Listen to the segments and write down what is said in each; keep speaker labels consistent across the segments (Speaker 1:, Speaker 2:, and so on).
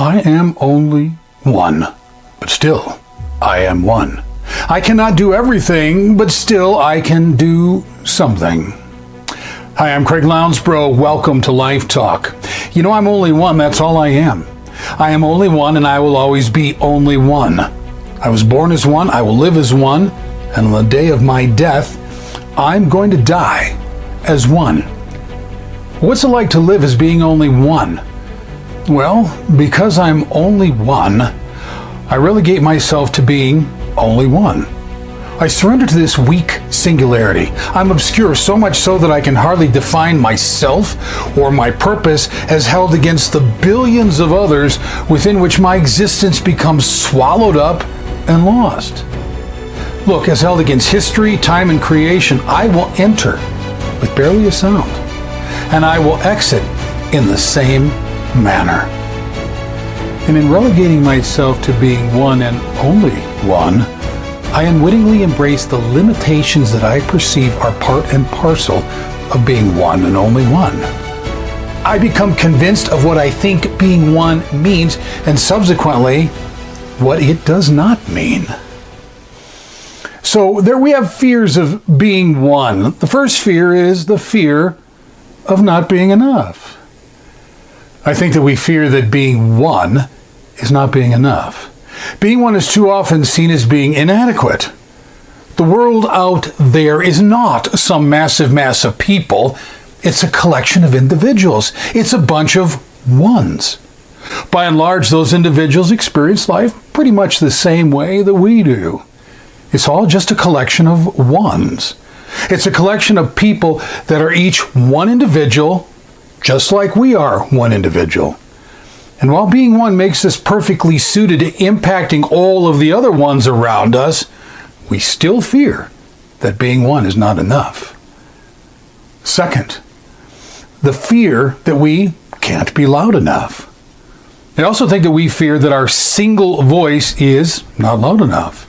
Speaker 1: I am only one, but still, I am one. I cannot do everything, but still I can do something. Hi, I'm Craig Lounsbrough. Welcome to Life Talk. You know, I'm only one. That's all I am. I am only one, and I will always be only one. I was born as one. I will live as one. And on the day of my death, I'm going to die as one. What's it like to live as being only one? Well, because I'm only one, I relegate myself to being only one. I surrender to this weak singularity. I'm obscure, so much so that I can hardly define myself or my purpose as held against the billions of others within which my existence becomes swallowed up and lost. Look, as held against history, time, and creation, I will enter with barely a sound, and I will exit in the same manner. And in relegating myself to being one and only one, I unwittingly embrace the limitations that I perceive are part and parcel of being one and only one. I become convinced of what I think being one means, and subsequently, what it does not mean. So there we have fears of being one. The first fear is the fear of not being enough. I think that we fear that being one is not being enough. Being one is too often seen as being inadequate. The world out there is not some massive mass of people. It's a collection of individuals. It's a bunch of ones. By and large, those individuals experience life pretty much the same way that we do. It's all just a collection of ones. It's a collection of people that are each one individual, just like we are one individual. And while being one makes us perfectly suited to impacting all of the other ones around us, we still fear that being one is not enough. Second, the fear that we can't be loud enough. I also think that we fear that our single voice is not loud enough.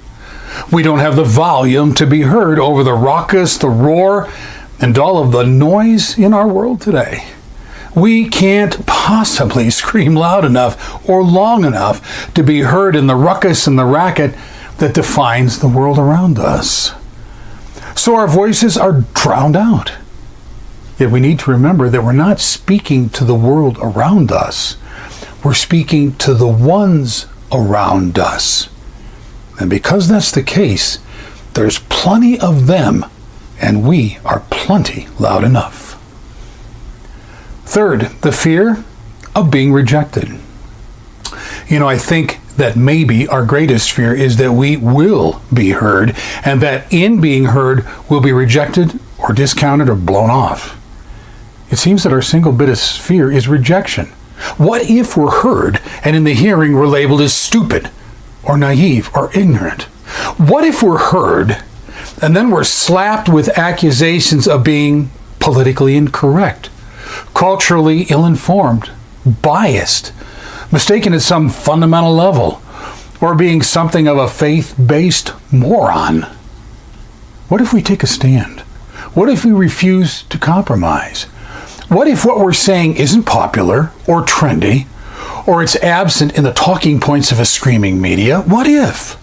Speaker 1: We don't have the volume to be heard over the raucous, the roar, and all of the noise in our world today. We can't possibly scream loud enough or long enough to be heard in the ruckus and the racket that defines the world around us. So our voices are drowned out. Yet we need to remember that we're not speaking to the world around us. We're speaking to the ones around us. And because that's the case, there's plenty of them, and we are plenty loud enough. Third, the fear of being rejected. You know, I think that maybe our greatest fear is that we will be heard, and that in being heard, we'll be rejected or discounted or blown off. It seems that our single biggest fear is rejection. What if we're heard, and in the hearing we're labeled as stupid, or naive, or ignorant? What if we're heard, and then we're slapped with accusations of being politically incorrect, culturally ill-informed, biased, mistaken at some fundamental level, or being something of a faith-based moron? What if we take a stand? What if we refuse to compromise? What if what we're saying isn't popular or trendy, or it's absent in the talking points of a screaming media? What if?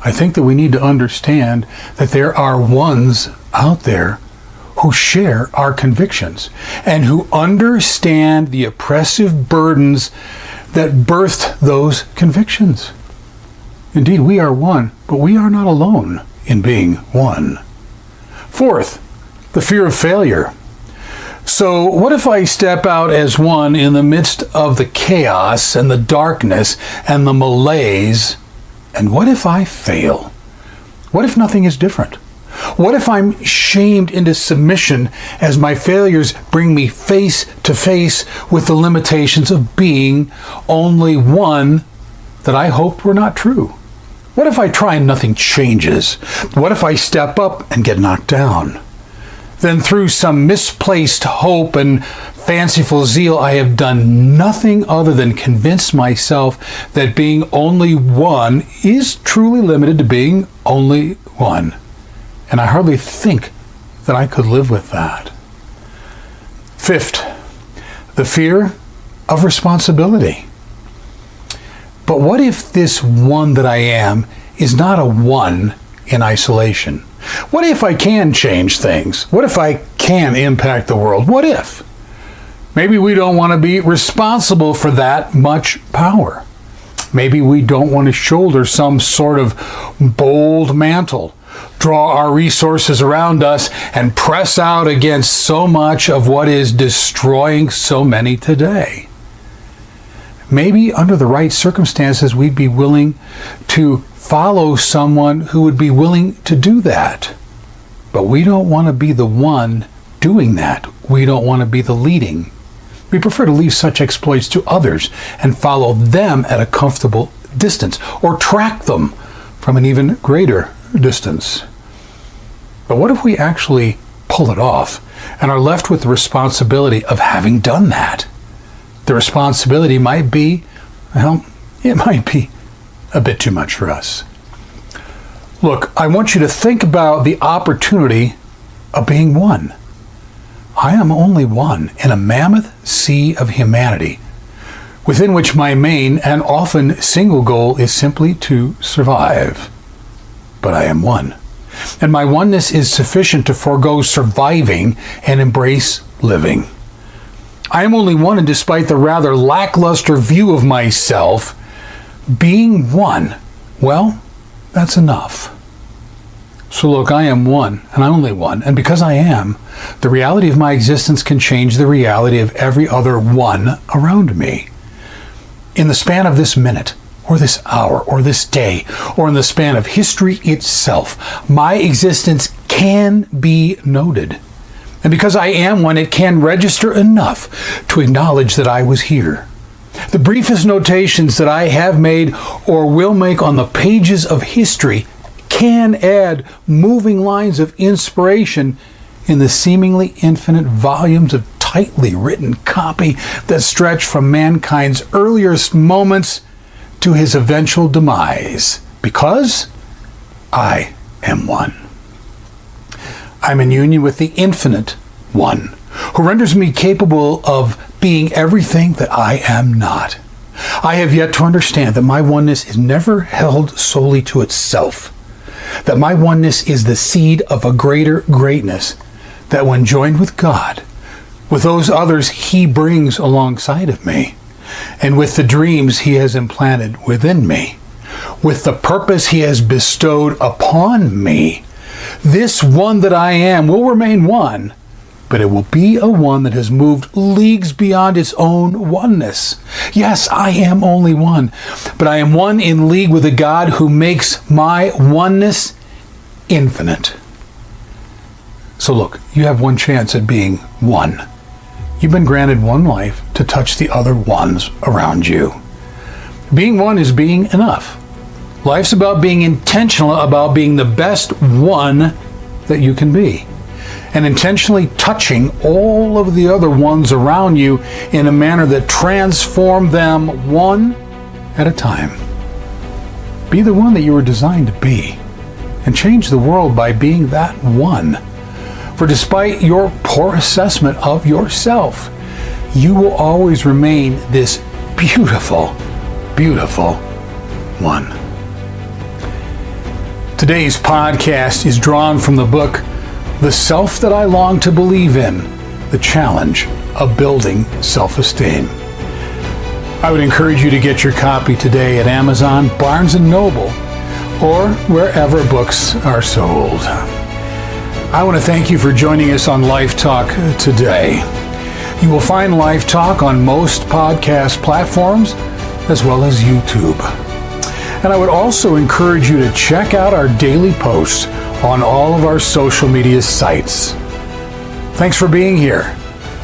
Speaker 1: I think that we need to understand that there are ones out there who share our convictions and who understand the oppressive burdens that birthed those convictions. Indeed, we are one, but we are not alone in being one. Fourth, the fear of failure. So what if I step out as one in the midst of the chaos and the darkness and the malaise? And what if I fail? What if nothing is different? What if I'm shamed into submission as my failures bring me face to face with the limitations of being only one that I hoped were not true? What if I try and nothing changes? What if I step up and get knocked down? Then through some misplaced hope and fanciful zeal, I have done nothing other than convince myself that being only one is truly limited to being only one. And I hardly think that I could live with that. Fifth, the fear of responsibility. But what if this one that I am is not a one in isolation? What if I can change things? What if I can impact the world? What if? Maybe we don't want to be responsible for that much power. Maybe we don't want to shoulder some sort of bold mantle, draw our resources around us, and press out against so much of what is destroying so many today. Maybe under the right circumstances, we'd be willing to follow someone who would be willing to do that. But we don't want to be the one doing that. We don't want to be the leading. We prefer to leave such exploits to others and follow them at a comfortable distance, or track them from an even greater distance. But what if we actually pull it off and are left with the responsibility of having done that? The responsibility might be, well, it might be a bit too much for us. Look, I want you to think about the opportunity of being one. I am only one in a mammoth sea of humanity, within which my main and often single goal is simply to survive. But I am one, and my oneness is sufficient to forego surviving and embrace living. I am only one, and despite the rather lackluster view of myself, being one, well, that's enough. So look, I am one, and I'm only one, and because I am, the reality of my existence can change the reality of every other one around me. In the span of this minute, or this hour, or this day, or in the span of history itself, my existence can be noted. And because I am one, it can register enough to acknowledge that I was here. The briefest notations that I have made or will make on the pages of history can add moving lines of inspiration in the seemingly infinite volumes of tightly written copy that stretch from mankind's earliest moments to his eventual demise, because I am one. I'm in union with the infinite one, who renders me capable of being everything that I am not. I have yet to understand that my oneness is never held solely to itself, that my oneness is the seed of a greater greatness, that when joined with God, with those others he brings alongside of me, and with the dreams he has implanted within me, with the purpose he has bestowed upon me, this one that I am will remain one, but it will be a one that has moved leagues beyond its own oneness. Yes, I am only one, but I am one in league with a God who makes my oneness infinite. So look, you have one chance at being one. You've been granted one life to touch the other ones around you. Being one is being enough. Life's about being intentional about being the best one that you can be, and intentionally touching all of the other ones around you in a manner that transforms them one at a time. Be the one that you were designed to be, and change the world by being that one. For despite your poor assessment of yourself, you will always remain this beautiful, beautiful one. Today's podcast is drawn from the book, The Self That I Long to Believe in, The Challenge of Building Self-Esteem. I would encourage you to get your copy today at Amazon, Barnes & Noble, or wherever books are sold. I want to thank you for joining us on LifeTalk today. You will find LifeTalk on most podcast platforms, as well as YouTube. And I would also encourage you to check out our daily posts on all of our social media sites. Thanks for being here.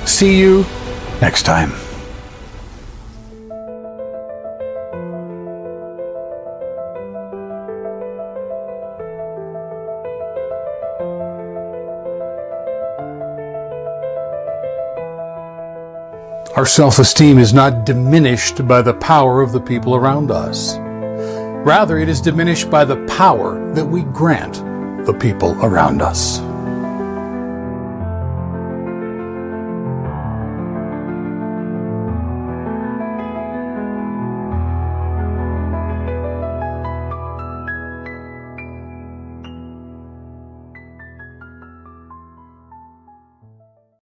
Speaker 1: See you next time. Our self-esteem is not diminished by the power of the people around us. Rather, it is diminished by the power that we grant the people around us.